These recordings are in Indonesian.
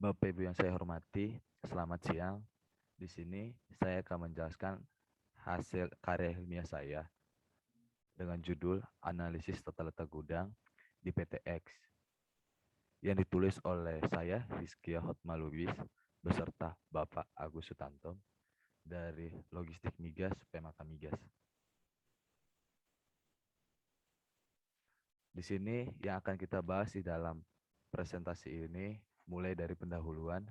Bapak Ibu yang saya hormati, selamat siang. Di sini saya akan menjelaskan hasil karya ilmiah saya dengan judul Analisis Tata Letak Gudang di PT X yang ditulis oleh saya, Rizkia Hotmalubis, beserta Bapak Agus Sutanto dari Logistik Migas PMK Migas. Di sini yang akan kita bahas di dalam presentasi ini mulai dari pendahuluan,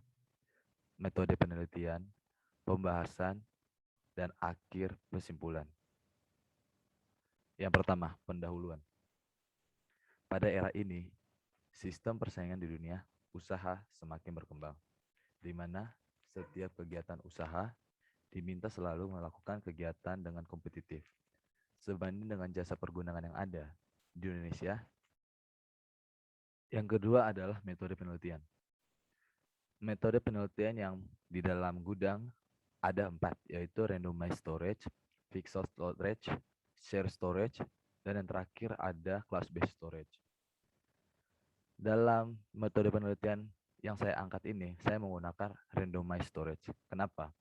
metode penelitian, pembahasan, dan akhir kesimpulan. Yang pertama, pendahuluan. Pada era ini, sistem persaingan di dunia usaha semakin berkembang, di mana setiap kegiatan usaha diminta selalu melakukan kegiatan dengan kompetitif. Sebanding dengan jasa pergunaan yang ada di Indonesia. Yang kedua adalah metode penelitian. Metode penelitian yang di dalam gudang ada 4, yaitu randomized storage, fixed storage, share storage, dan yang terakhir ada class-based storage. Dalam metode penelitian yang saya angkat ini, saya menggunakan randomized storage. Kenapa?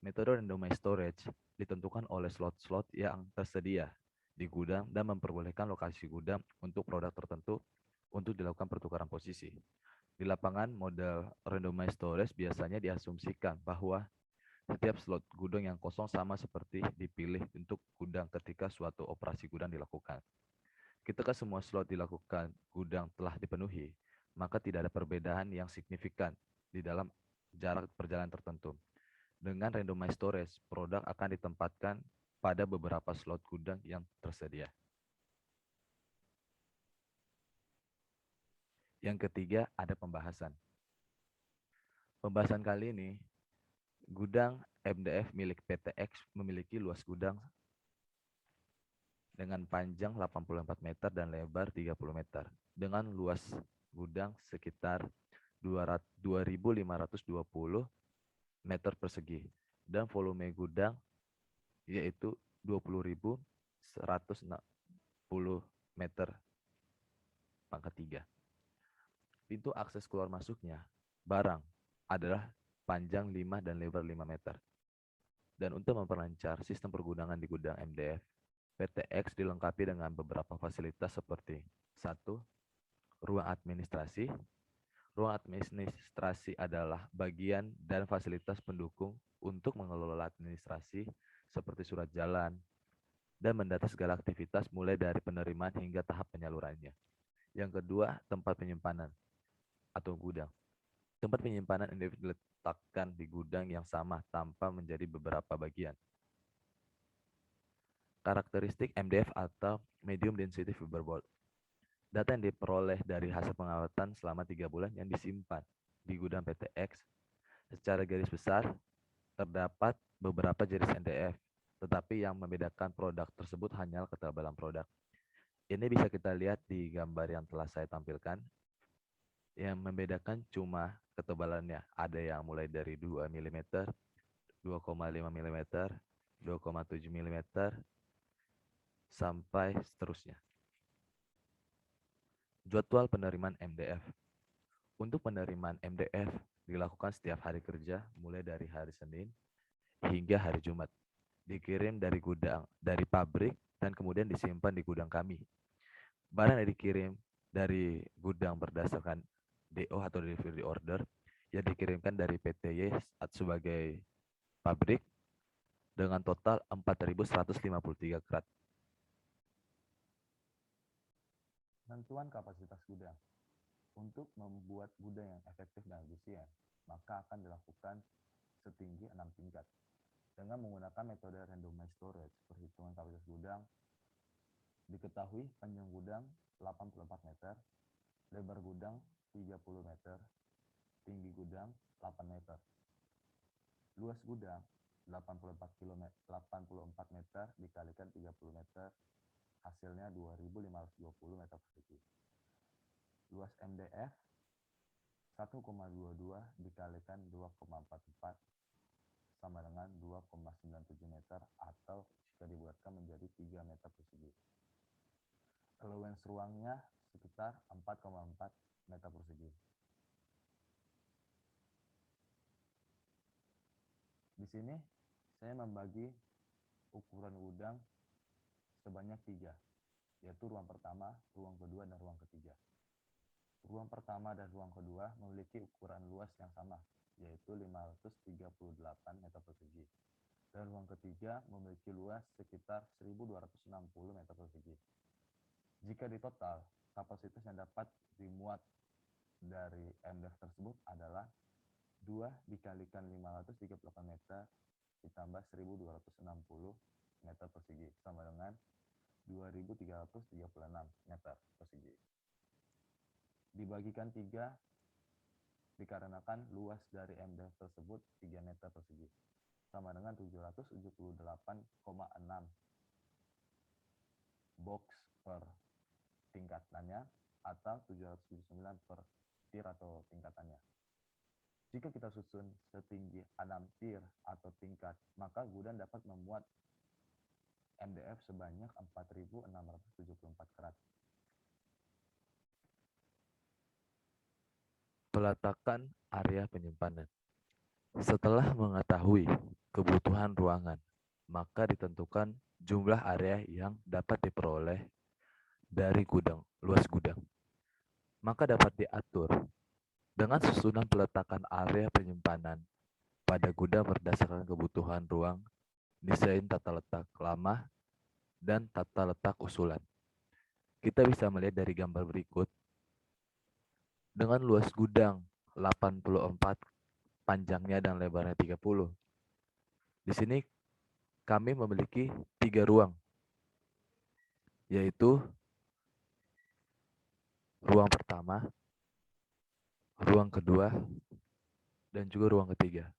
Metode randomized storage ditentukan oleh slot-slot yang tersedia di gudang dan memperbolehkan lokasi gudang untuk produk tertentu untuk dilakukan pertukaran posisi. Di lapangan, model randomized storage biasanya diasumsikan bahwa setiap slot gudang yang kosong sama seperti dipilih untuk gudang ketika suatu operasi gudang dilakukan. Ketika semua slot dilakukan gudang telah dipenuhi, maka tidak ada perbedaan yang signifikan di dalam jarak perjalanan tertentu. Dengan randomized storage, produk akan ditempatkan pada beberapa slot gudang yang tersedia. Yang ketiga, ada pembahasan. Pembahasan kali ini, gudang MDF milik PT X memiliki luas gudang dengan panjang 84 meter dan lebar 30 meter, dengan luas gudang sekitar 2.520 meter persegi, dan volume gudang yaitu 20.160 meter pangkat 3. Pintu akses keluar masuknya barang adalah panjang 5 dan lebar 5 meter. Dan untuk memperlancar sistem pergudangan di gudang MDF, PT X dilengkapi dengan beberapa fasilitas seperti 1. Ruang administrasi. Ruang administrasi adalah bagian dan fasilitas pendukung untuk mengelola administrasi seperti surat jalan dan mendata segala aktivitas mulai dari penerimaan hingga tahap penyalurannya. Yang kedua, tempat penyimpanan atau gudang. Tempat penyimpanan MDF diletakkan di gudang yang sama tanpa menjadi beberapa bagian. Karakteristik MDF atau medium density fiberboard. Data yang diperoleh dari hasil pengamatan selama 3 bulan yang disimpan di gudang PT X. Secara garis besar, terdapat beberapa jenis MDF, tetapi yang membedakan produk tersebut hanyalah ketebalan produk. Ini bisa kita lihat di gambar yang telah saya tampilkan. Yang membedakan cuma ketebalannya. Ada yang mulai dari 2 mm, 2,5 mm, 2,7 mm, sampai seterusnya. Jadwal penerimaan MDF. Untuk penerimaan MDF dilakukan setiap hari kerja mulai dari hari Senin hingga hari Jumat. Dikirim dari gudang, dari pabrik, dan kemudian disimpan di gudang kami. Barang yang dikirim dari gudang berdasarkan DO atau delivery order yang dikirimkan dari PTY sebagai pabrik dengan total 4.153 krat. Penentuan kapasitas gudang. Untuk membuat gudang yang efektif dan efisien, maka akan dilakukan setinggi 6 tingkat. Dengan menggunakan metode randomized storage, perhitungan kapasitas gudang diketahui panjang gudang 84 meter, lebar gudang 30 meter, tinggi gudang 8 meter. Luas gudang 84 meter dikalikan 30 meter, hasilnya 2.520 meter persegi. Luas MDF 1,22 dikalikan 2,44 sama dengan 2,97 meter atau jika dibuatkan menjadi 3 meter persegi. Allowance ruangnya sekitar 4,4 meter persegi. Di sini saya membagi ukuran gudang sebanyak 3, yaitu ruang pertama, ruang kedua, dan ruang ketiga. Ruang pertama dan ruang kedua memiliki ukuran luas yang sama, yaitu 538 meter persegi. Dan ruang ketiga memiliki luas sekitar 1260 meter persegi. Jika ditotal, kapasitas yang dapat dimuat dari MDF tersebut adalah 2 dikalikan 538 meter ditambah 1260 meter persegi sama dengan 2336 meter persegi. Dibagikan 3 dikarenakan luas dari MDF tersebut 3 meter persegi sama dengan 778,6 box per tingkatannya atau 779 per tier atau tingkatannya. Jika kita susun setinggi 6 tier atau tingkat, maka gudang dapat memuat MDF sebanyak 4.674 kerat. Peletakan area penyimpanan. Setelah mengetahui kebutuhan ruangan, maka ditentukan jumlah area yang dapat diperoleh dari gudang, luas gudang. Maka dapat diatur dengan susunan peletakan area penyimpanan pada gudang berdasarkan kebutuhan ruang, desain tata letak lama, dan tata letak usulan. Kita bisa melihat dari gambar berikut. Dengan luas gudang 84, panjangnya dan lebarnya 30. Di sini kami memiliki 3 ruang, yaitu ruang pertama, ruang kedua, dan juga ruang ketiga.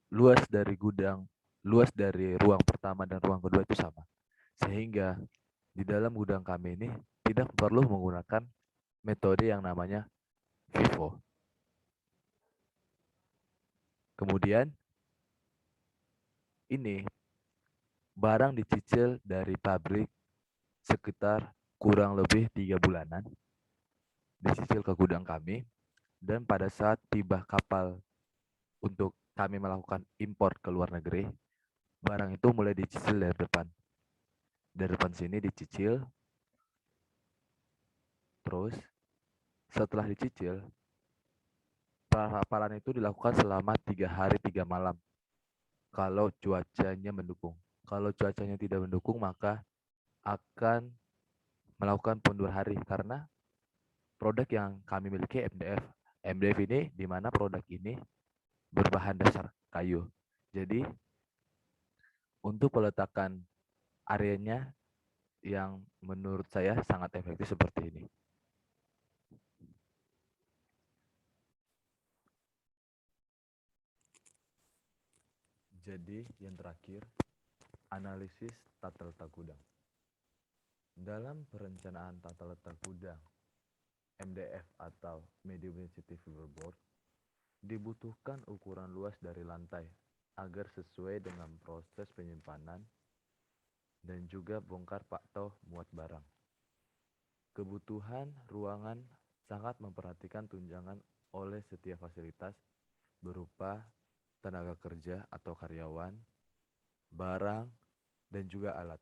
Luas dari ruang pertama dan ruang kedua itu sama. Sehingga di dalam gudang kami ini tidak perlu menggunakan metode yang namanya FIFO. Kemudian ini barang dicicil dari pabrik sekitar kurang lebih 3 bulanan, dicicil ke gudang kami, dan pada saat tiba kapal untuk kami melakukan impor ke luar negeri, barang itu mulai dicicil dari depan. Dari depan sini dicicil, terus setelah dicicil, perapalan itu dilakukan selama 3 hari 3 malam. Kalau cuacanya mendukung. Kalau cuacanya tidak mendukung, maka akan melakukan pengundur hari karena produk yang kami miliki MDF. MDF ini di mana produk ini berbahan dasar kayu. Jadi untuk peletakan areanya yang menurut saya sangat efektif seperti ini. Jadi yang terakhir, analisis tata letak gudang. Dalam perencanaan tata letak gudang MDF atau medium density fiberboard, dibutuhkan ukuran luas dari lantai agar sesuai dengan proses penyimpanan dan juga bongkar atau muat barang. Kebutuhan ruangan sangat memperhatikan tunjangan oleh setiap fasilitas berupa tenaga kerja atau karyawan, barang, dan juga alat.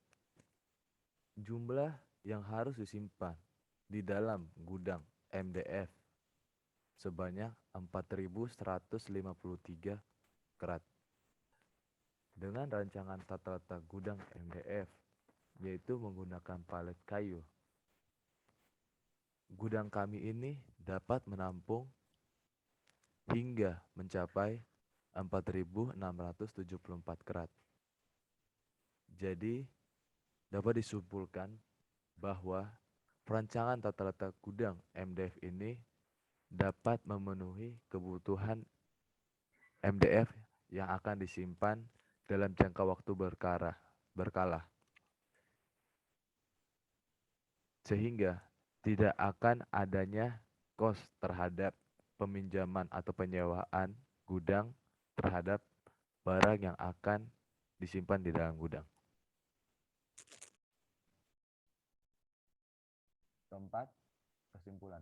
Jumlah yang harus disimpan di dalam gudang MDF sebanyak 4.153 kerat. Dengan rancangan tata letak gudang MDF, yaitu menggunakan palet kayu, gudang kami ini dapat menampung hingga mencapai 4.674 kerat. Jadi, dapat disimpulkan bahwa perancangan tata letak gudang MDF ini dapat memenuhi kebutuhan MDF yang akan disimpan dalam jangka waktu berkala. Sehingga tidak akan adanya kos terhadap peminjaman atau penyewaan gudang terhadap barang yang akan disimpan di dalam gudang. Keempat, kesimpulan.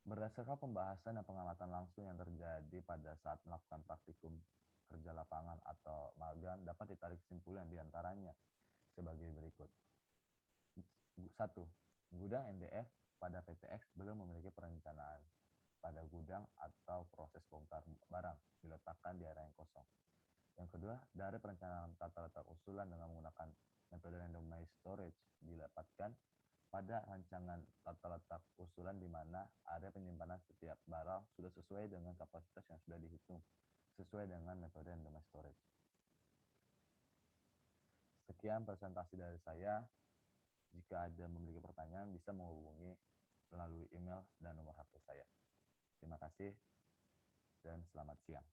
Berdasarkan pembahasan dan pengamatan langsung yang terjadi pada saat melakukan praktikum kerja lapangan atau magang, dapat ditarik kesimpulan diantaranya sebagai berikut. 1. Gudang NDF pada PTX belum memiliki perencanaan pada gudang atau proses bongkar barang diletakkan di area yang kosong. Yang kedua, dari perencanaan tata letak usulan dengan menggunakan metode randomized storage didapatkan pada rancangan tata letak usulan di mana area penyimpanan setiap barang sudah sesuai dengan kapasitas yang sudah dihitung sesuai dengan metode randomized storage. Sekian presentasi dari saya. Jika ada memiliki pertanyaan, bisa menghubungi melalui email dan nomor HP saya. Terima kasih dan selamat siang.